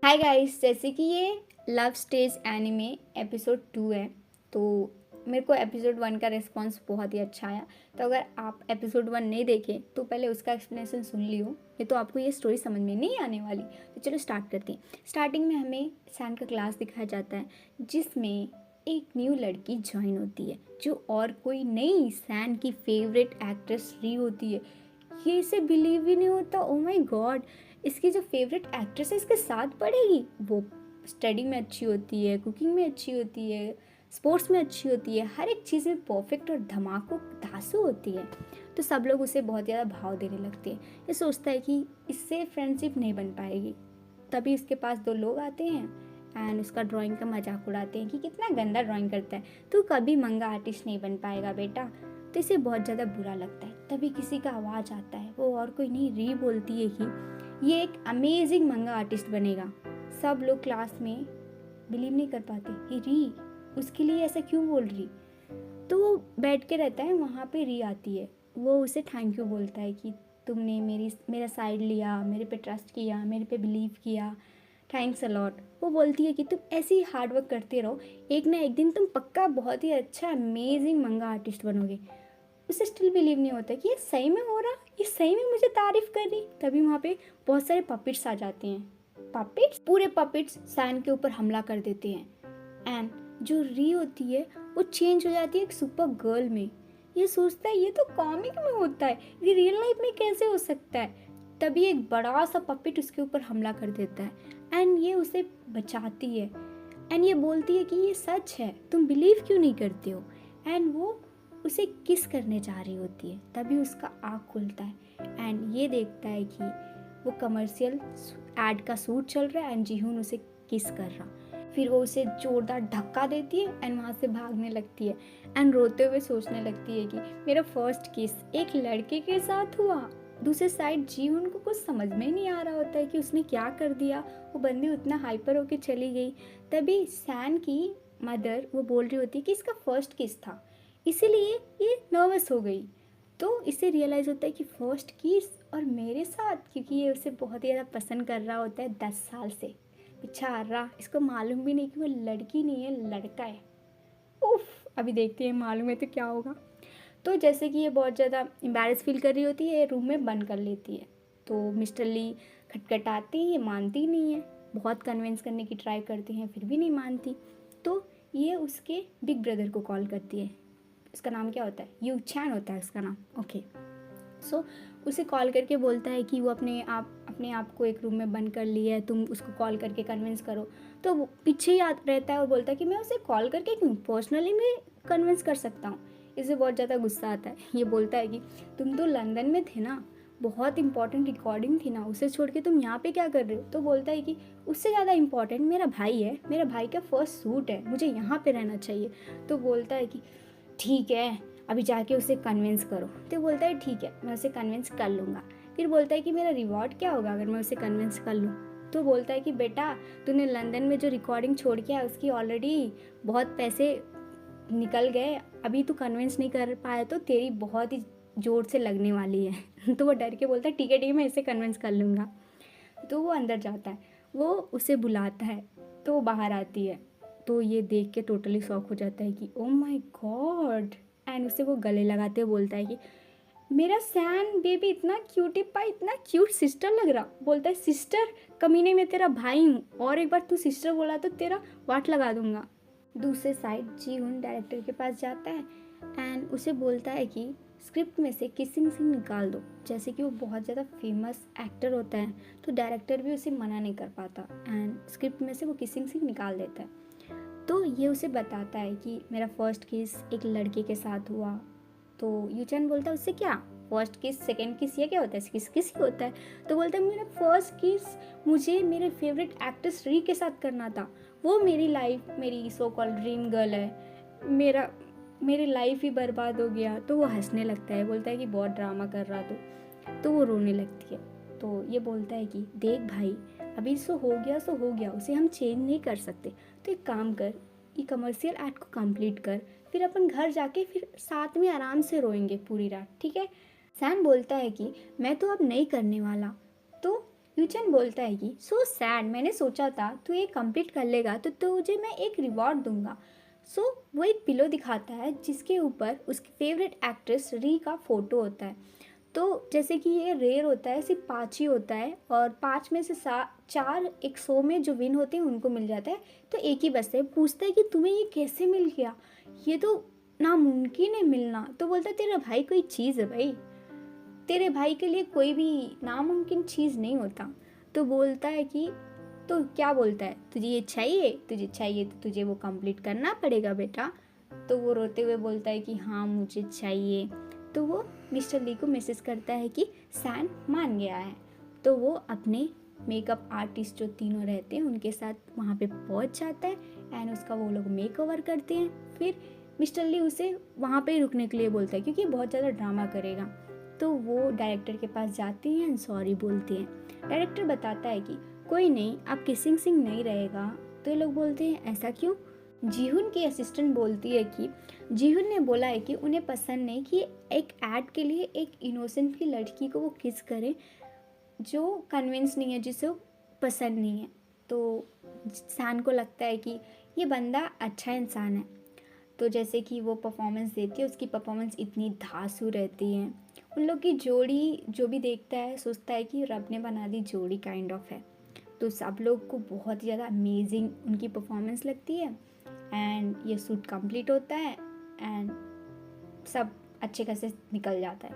Hi guys, जैसे कि ये लव स्टेज एनिमे एपिसोड 2 है। तो मेरे को एपिसोड 1 का रिस्पांस बहुत ही अच्छा आया। तो अगर आप एपिसोड 1 नहीं देखें तो पहले उसका एक्सप्लेनेशन सुन लियो, नहीं तो आपको ये स्टोरी समझ में नहीं आने वाली। तो चलो स्टार्ट करते हैं। स्टार्टिंग में हमें सैन का क्लास दिखाया जाता है, जिसमें एक न्यू लड़की ज्वाइन होती है जो और कोई नहीं, सैन की फेवरेट एक्ट्रेस री होती है। ये इसे बिलीव ही नहीं होता। ओ माय गॉड, इसकी जो फेवरेट एक्ट्रेस है इसके साथ पढ़ेगी। वो स्टडी में अच्छी होती है, कुकिंग में अच्छी होती है, स्पोर्ट्स में अच्छी होती है, हर एक चीज़ में परफेक्ट और धमाको धांसू होती है। तो सब लोग उसे बहुत ज़्यादा भाव देने लगते हैं। ये सोचता है कि इससे फ्रेंडशिप नहीं बन पाएगी। तभी उसके पास दो लोग आते हैं एंड उसका ड्राइंग का मजाक उड़ाते हैं कि कितना गंदा ड्राइंग करता है, तू कभी मंगा आर्टिस्ट नहीं बन पाएगा बेटा। तो इसे बहुत ज़्यादा बुरा लगता है। तभी किसी का आवाज़ आता है, वो और कोई नहीं, री बोलती है कि ये एक अमेजिंग मंगा आर्टिस्ट बनेगा। सब लोग क्लास में बिलीव नहीं कर पाते कि री उसके लिए ऐसा क्यों बोल रही। तो वो बैठ के रहता है, वहाँ पे री आती है। वो उसे थैंक यू बोलता है कि तुमने मेरा साइड लिया, मेरे पे ट्रस्ट किया, मेरे पे बिलीव किया, थैंक्स अलॉट। वो बोलती है कि तुम ऐसे ही हार्ड वर्क करते रहो, एक ना एक दिन तुम पक्का बहुत ही अच्छा अमेजिंग मंगा आर्टिस्ट बनोगे। उसे स्टिल बिलीव नहीं होता कि ये सही में हो रहा, ये सही में मुझे तारीफ कर रही। तभी वहाँ पे बहुत सारे पपिट्स आ जाते हैं। पपिट्स, पूरे पपिट्स सैन के ऊपर हमला कर देते हैं एंड जो री होती है वो चेंज हो जाती है एक सुपर गर्ल में। ये सोचता है ये तो कॉमिक में होता है, ये रियल लाइफ में कैसे हो सकता है। तभी एक बड़ा सा पपिट उसके ऊपर हमला कर देता है एंड ये उसे बचाती है एंड ये बोलती है कि ये सच है, तुम बिलीव क्यों नहीं करते हो। एंड वो उसे किस करने जा रही होती है। तभी उसका आँख खुलता है एंड ये देखता है कि वो कमर्शियल एड का सूट चल रहा है एंड जीहून उसे किस कर रहा। फिर वो उसे जोरदार धक्का देती है एंड वहाँ से भागने लगती है एंड रोते हुए सोचने लगती है कि मेरा फर्स्ट किस एक लड़के के साथ हुआ। दूसरे साइड जीहून को कुछ समझ में नहीं आ रहा होता है कि उसने क्या कर दिया। वो बंदी उतना हाइपर होके चली गई। तभी सैन की मदर वो बोल रही होती है कि इसका फर्स्ट किस था, इसीलिए ये नर्वस हो गई। तो इसे रियलाइज़ होता है कि फर्स्ट किस और मेरे साथ, क्योंकि ये उसे बहुत ही ज़्यादा पसंद कर रहा होता है 10 साल से। बेचारा, इसको मालूम भी नहीं कि वो लड़की नहीं है, लड़का है। उफ, अभी देखते हैं मालूम है तो क्या होगा। तो जैसे कि ये बहुत ज़्यादा एम्बैरेस फील कर रही होती है, ये रूम में बंद कर लेती है। तो मिस्टर ली खटखटाते हैं, ये मानती नहीं है। बहुत कन्विंस करने की ट्राई करते हैं, फिर भी नहीं मानती। तो ये उसके बिग ब्रदर को कॉल करती है। उसका नाम क्या होता है, यू चैन होता है उसका नाम। ओके, सो उसे कॉल करके बोलता है कि वो अपने आप को एक रूम में बंद कर लिया है, तुम उसको कॉल करके कन्विंस करो। तो वो पीछे ही रहता है और बोलता है कि मैं उसे कॉल करके क्यों, पर्सनली मैं कन्विंस कर सकता हूँ। इसे बहुत ज़्यादा गुस्सा आता है। ये बोलता है कि तुम तो लंदन में थे ना, बहुत इंपॉर्टेंट रिकॉर्डिंग थी ना, उसे छोड़ के तुम यहाँ पे क्या कर रहे हो। तो बोलता है कि उससे ज़्यादा इंपॉर्टेंट मेरा भाई है, मेरा भाई का फर्स्ट सूट है, मुझे यहाँ पे रहना चाहिए। तो बोलता है कि ठीक है, अभी जाके उसे कन्विंस करो। तो बोलता है ठीक है, मैं उसे कन्विंस कर लूँगा। फिर बोलता है कि मेरा रिवॉर्ड क्या होगा अगर मैं उसे कन्विंस कर लूँ। तो बोलता है कि बेटा, तूने लंदन में जो रिकॉर्डिंग छोड़ के आया उसकी ऑलरेडी बहुत पैसे निकल गए, अभी तू कन्विंस नहीं कर पाया तो तेरी बहुत ही ज़ोर से लगने वाली है। तो वो डर के बोलता है ठीक है मैं इसे कन्विंस कर लूँगा। तो वो अंदर जाता है, वो उसे बुलाता है, तो वो बाहर आती है। तो ये देख के टोटली शॉक हो जाता है कि ओ माय गॉड। एंड उसे वो गले लगाते हुए बोलता है कि मेरा सैन बेबी इतना क्यूटी पाई, इतना क्यूट सिस्टर लग रहा। बोलता है सिस्टर, कमीने में तेरा भाई हूँ, और एक बार तू सिस्टर बोला तो तेरा वाट लगा दूंगा। दूसरे साइड जीवन डायरेक्टर के पास जाता है एंड उसे बोलता है कि स्क्रिप्ट में से किसिंग सीन निकाल दो। जैसे कि वो बहुत ज़्यादा फेमस एक्टर होता है तो डायरेक्टर भी उसे मना नहीं कर पाता एंड स्क्रिप्ट में से वो किसिंग सीन निकाल देता है। तो ये उसे बताता है कि मेरा फर्स्ट किस एक लड़के के साथ हुआ। तो यूचैन बोलता है उससे क्या, फर्स्ट किस सेकंड किस ये क्या होता है, किस किस ही होता है। तो बोलता है मेरा फर्स्ट किस मुझे मेरे फेवरेट एक्ट्रेस री के साथ करना था, वो मेरी लाइफ, मेरी सो कॉल्ड ड्रीम गर्ल है, मेरी लाइफ ही बर्बाद हो गया। तो वो हंसने लगता है, बोलता है कि बहुत ड्रामा कर रहा तो वो रोने लगती है। तो ये बोलता है कि देख भाई, अभी सो हो गया, उसे हम चेंज नहीं कर सकते। तो एक काम कर, ये कमर्शियल ऐड को कंप्लीट कर, फिर अपन घर जाके फिर साथ में आराम से रोएंगे पूरी रात, ठीक है। सैम बोलता है कि मैं तो अब नहीं करने वाला। तो यूचन बोलता है कि सो सैड, मैंने सोचा था तू ये कंप्लीट कर लेगा तो तुझे मैं एक रिवॉर्ड दूंगा। सो वो एक पिलो दिखाता है जिसके ऊपर उसकी फेवरेट एक्ट्रेस री का फोटो होता है। तो जैसे कि ये रेयर होता है, सिर्फ 5 ही होता है और 5 में से 4 एक 100 में जो विन होते हैं उनको मिल जाता है, तो एक ही बचता है। पूछता है कि तुम्हें ये कैसे मिल गया, ये तो नामुमकिन है मिलना। तो बोलता है तेरा भाई कोई चीज़ है भाई, तेरे भाई के लिए कोई भी नामुमकिन चीज़ नहीं होता। तो बोलता है कि तो क्या बोलता है, तुझे ये चाहिए, तुझे चाहिए तो तुझे वो कंप्लीट करना पड़ेगा बेटा। तो वो रोते हुए बोलता है कि हाँ मुझे चाहिए। तो वो मिस्टर ली को मैसेज करता है कि सैन मान गया है। तो वो अपने मेकअप आर्टिस्ट जो तीनों रहते हैं उनके साथ वहाँ पे पहुँच जाता है एंड उसका वो लोग मेक ओवर करते हैं। फिर मिस्टर ली उसे वहाँ पे ही रुकने के लिए बोलता है क्योंकि बहुत ज़्यादा ड्रामा करेगा। तो वो डायरेक्टर के पास जाते हैं एंड सॉरी बोलते हैं। डायरेक्टर बताता है कि कोई नहीं, अब किसिंग सिंग नहीं रहेगा। तो ये लोग बोलते हैं ऐसा क्यों। जीहुन की असिस्टेंट बोलती है कि जीहुन ने बोला है कि उन्हें पसंद नहीं कि एक ऐड के लिए एक इनोसेंट की लड़की को वो किस करे जो कन्विंस नहीं है, जिसे वो पसंद नहीं है। तो सैन को लगता है कि ये बंदा अच्छा इंसान है। तो जैसे कि वो परफॉर्मेंस देती है, उसकी परफॉर्मेंस इतनी धांसू रहती है। उन लोग की जोड़ी जो भी देखता है सोचता है कि रब ने बना दी जोड़ी काइंड ऑफ है। तो सब लोग को बहुत ही ज़्यादा अमेजिंग उनकी परफॉर्मेंस लगती है एंड ये शूट कंप्लीट होता है एंड सब अच्छे खासे निकल जाता है।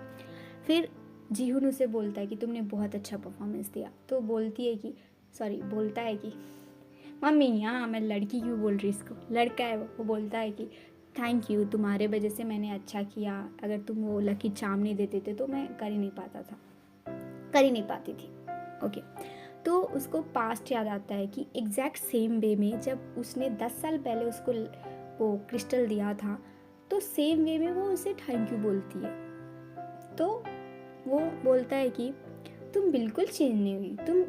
फिर जीहुन उसे बोलता है कि तुमने बहुत अच्छा परफॉर्मेंस दिया। तो बोलती है कि बोलता है कि मम्मी हाँ मैं लड़की क्यों बोल रही, इसको लड़का है वो बोलता है कि थैंक यू, तुम्हारे वजह से मैंने अच्छा किया, अगर तुम वो लकी चार्म नहीं देते थे तो मैं कर ही नहीं पाती थी। ओके। तो उसको पास्ट याद आता है कि एग्जैक्ट सेम वे में जब उसने 10 साल पहले उसको वो क्रिस्टल दिया था, तो सेम वे में वो उसे थैंक यू बोलती है। तो वो बोलता है कि तुम बिल्कुल चेंज नहीं हुई, तुम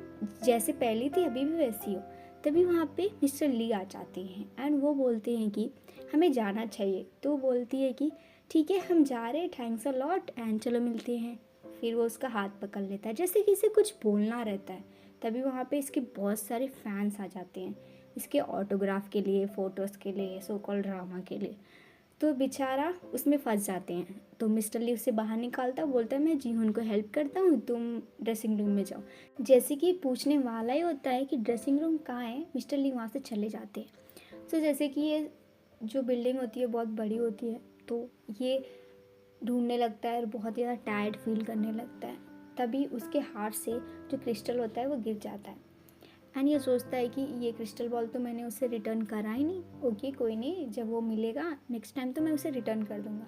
जैसे पहली थी अभी भी वैसी हो। तभी वहाँ पे मिस्टर ली आ जाते हैं एंड वो बोलते हैं कि हमें जाना चाहिए। तो बोलती है कि ठीक है हम जा रहे हैं, थैंक्स अ लॉट एंड चलो मिलते हैं। फिर वो उसका हाथ पकड़ लेता है जैसे कि इसे कुछ बोलना रहता है। तभी वहाँ पे इसके बहुत सारे फैंस आ जाते हैं इसके ऑटोग्राफ के लिए, फ़ोटोज़ के लिए, सो कॉल्ड ड्रामा के लिए। तो बेचारा उसमें फंस जाते हैं। तो मिस्टर ली उसे बाहर निकालता, बोलता है मैं जीहुन को हेल्प करता हूँ, तुम ड्रेसिंग रूम में जाओ। जैसे कि पूछने वाला ही होता है कि ड्रेसिंग रूम कहाँ है, मिस्टर ली वहाँ से चले जाते हैं। तो जैसे कि ये जो बिल्डिंग होती है बहुत बड़ी होती है, तो ये ढूंढने लगता है और बहुत ही ज़्यादा टायर्ड फील करने लगता है। तभी उसके हाथ से जो क्रिस्टल होता है वो गिर जाता है एंड ये सोचता है कि ये क्रिस्टल बॉल तो मैंने उसे रिटर्न करा ही नहीं। ओके कोई नहीं, जब वो मिलेगा नेक्स्ट टाइम तो मैं उसे रिटर्न कर दूंगा।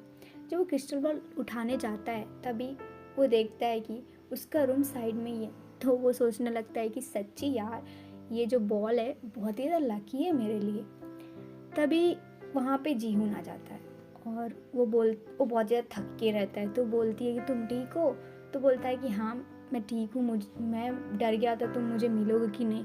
जब वो क्रिस्टल बॉल उठाने जाता है तभी वो देखता है कि उसका रूम साइड में ही है। तो वो सोचने लगता है कि सच्ची यार ये जो बॉल है बहुत ही ज़्यादा लकी है मेरे लिए। तभी वहाँ पे जीहुन आ जाता है और वो बहुत ज़्यादा थक के रहता है। तो बोलती है कि तुम ठीक हो। तो बोलता है कि हाँ मैं ठीक हूँ, मैं डर गया था तुम मुझे मिलोगे कि नहीं।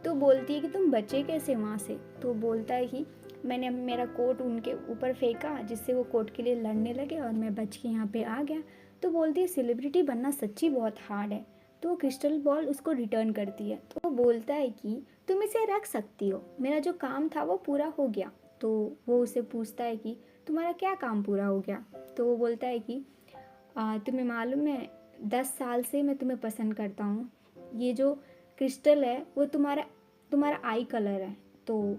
तो बोलती है कि तुम बचे कैसे वहाँ से। तो बोलता है कि मैंने मेरा कोट उनके ऊपर फेंका जिससे वो कोट के लिए लड़ने लगे और मैं बच के यहाँ पे आ गया। तो बोलती है सेलिब्रिटी बनना सच्ची बहुत हार्ड है। तो वो क्रिस्टल बॉल उसको रिटर्न करती है। तो वो बोलता है कि तुम इसे रख सकती हो, मेरा जो काम था वो पूरा हो गया। तो वो उसे पूछता है कि तुम्हारा क्या काम पूरा हो गया। तो वो बोलता है कि तुम्हें मालूम है 10 साल से मैं तुम्हें पसंद करता हूँ, ये जो क्रिस्टल है वो तुम्हारा आई कलर है। तो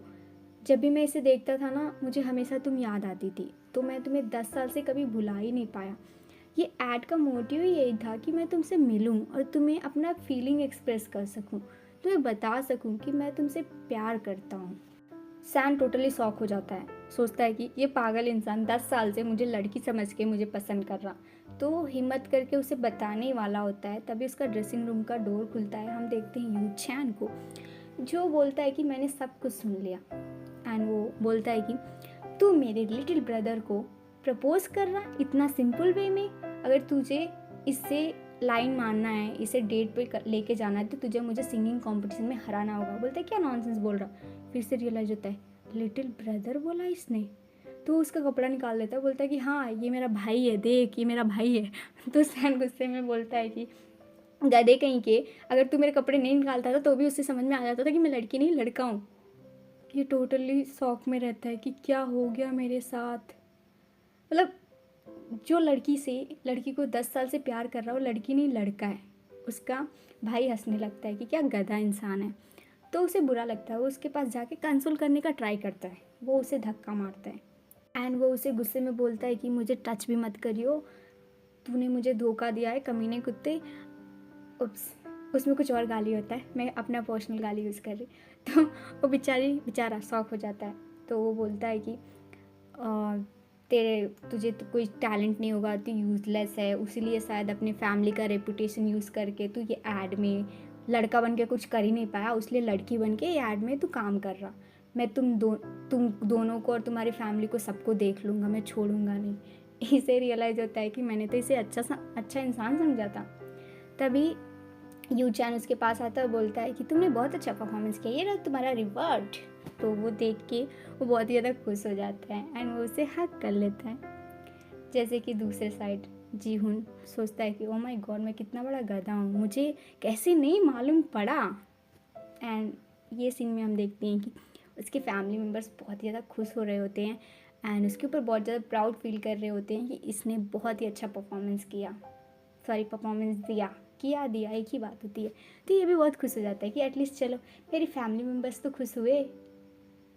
जब भी मैं इसे देखता था ना मुझे हमेशा तुम याद आती थी, तो मैं तुम्हें 10 साल से कभी भुला ही नहीं पाया। ये ऐड का मोटिव ही यही था कि मैं तुमसे मिलूं और तुम्हें अपना फीलिंग एक्सप्रेस कर सकूं, तुम्हें बता सकूं कि मैं तुमसे प्यार करता हूँ। सैम टोटली शॉक हो जाता है, सोचता है कि ये पागल इंसान 10 साल से मुझे लड़की समझ के मुझे पसंद कर रहा। तो हिम्मत करके उसे बताने वाला होता है। तभी उसका ड्रेसिंग रूम का डोर खुलता है। हम देखते हैं यू चैन को, जो बोलता है कि मैंने सब कुछ सुन लिया एंड वो बोलता है कि तू मेरे लिटिल ब्रदर को प्रपोज कर रहा इतना सिंपल वे में। अगर तुझे इससे लाइन मानना है, इसे डेट पे लेके जाना है तो तुझे मुझे सिंगिंग कंपटीशन में हराना होगा। बोलता है क्या नॉनसेंस बोल रहा। फिर से रियलाइज होता है लिटिल ब्रदर बोला इसने। तो उसका कपड़ा निकाल लेता है, बोलता है कि हाँ ये मेरा भाई है, देख ये मेरा भाई है। तो सैन गुस्से में बोलता है कि गधे कहीं के, अगर तू मेरे कपड़े नहीं निकालता था तो भी उससे समझ में आ जाता था कि मैं लड़की नहीं लड़का हूँ। ये टोटली शॉक में रहता है कि क्या हो गया मेरे साथ। मतलब जो लड़की को 10 साल से प्यार कर रहा हो, लड़की नहीं लड़का है, उसका भाई हंसने लगता है कि क्या गधा इंसान है। तो उसे बुरा लगता है, वो उसके पास जाके कंसोल करने का ट्राई करता है, वो उसे धक्का मारता है एंड वो उसे गुस्से में बोलता है कि मुझे टच भी मत करियो, तूने मुझे धोखा दिया है कमीने कुत्ते। उप्स, उसमें कुछ और गाली होता है, मैं अपना पर्सनल गाली यूज़ कर रही। तो वो बेचारा शौक हो जाता है। तो वो बोलता है कि तुझे तो कोई टैलेंट नहीं होगा, तू यूज़लेस है, उसीलिए शायद अपने फैमिली का रेपुटेशन यूज़ करके तू ये ऐड में लड़का बन के कुछ कर ही नहीं पाया, इसलिए लड़की बन के ये ऐड में तू काम कर रहा। मैं तुम दोनों को और तुम्हारी फैमिली को सबको देख लूँगा, मैं छोड़ूंगा नहीं। इसे रियलाइज़ होता है कि मैंने तो इसे अच्छा इंसान समझा था। तभी यू चैन उसके पास आता है और बोलता है कि तुमने बहुत अच्छा परफॉर्मेंस किया, ये रहा तुम्हारा रिवॉर्ड। तो वो देख के वो बहुत ही ज़्यादा खुश हो जाता है एंड वो उसे हक कर लेता है। जैसे कि दूसरे साइड जीहुन सोचता है कि ओ माय गॉड, मैं कितना बड़ा गधा हूँ, मुझे कैसे नहीं मालूम पड़ा। एंड ये सीन में हम देखते हैं कि उसके फैमिली मेम्बर्स बहुत ही ज़्यादा खुश हो रहे होते हैं एंड उसके ऊपर बहुत ज़्यादा प्राउड फील कर रहे होते हैं कि इसने बहुत ही अच्छा परफॉर्मेंस दिया एक ही बात होती है। तो ये भी बहुत खुश हो जाता है कि एटलीस्ट चलो मेरी फैमिली मेम्बर्स तो खुश हुए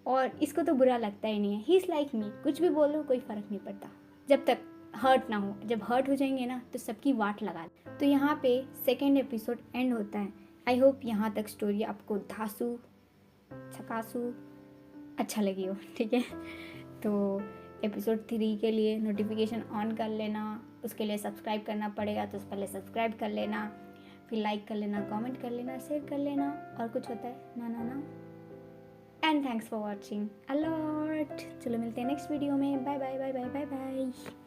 और इसको तो बुरा लगता ही नहीं है। ही इज़ लाइक मी, कुछ भी बोलो कोई फ़र्क नहीं पड़ता जब तक हर्ट ना हो। जब हर्ट हो जाएंगे ना तो सबकी वाट लगा। तो यहाँ पे सेकेंड एपिसोड एंड होता है। आई होप यहाँ तक स्टोरी आपको धांसू छकासू अच्छा लगी हो, ठीक है। तो एपिसोड 3 के लिए नोटिफिकेशन ऑन कर लेना, उसके लिए सब्सक्राइब करना पड़ेगा तो पहले सब्सक्राइब कर लेना, फिर लाइक कर लेना, कमेंट कर लेना, शेयर कर लेना, और कुछ होता है ना। And thanks for watching a lot. चलो मिलते हैं नेक्स्ट वीडियो में। Bye bye bye bye bye bye.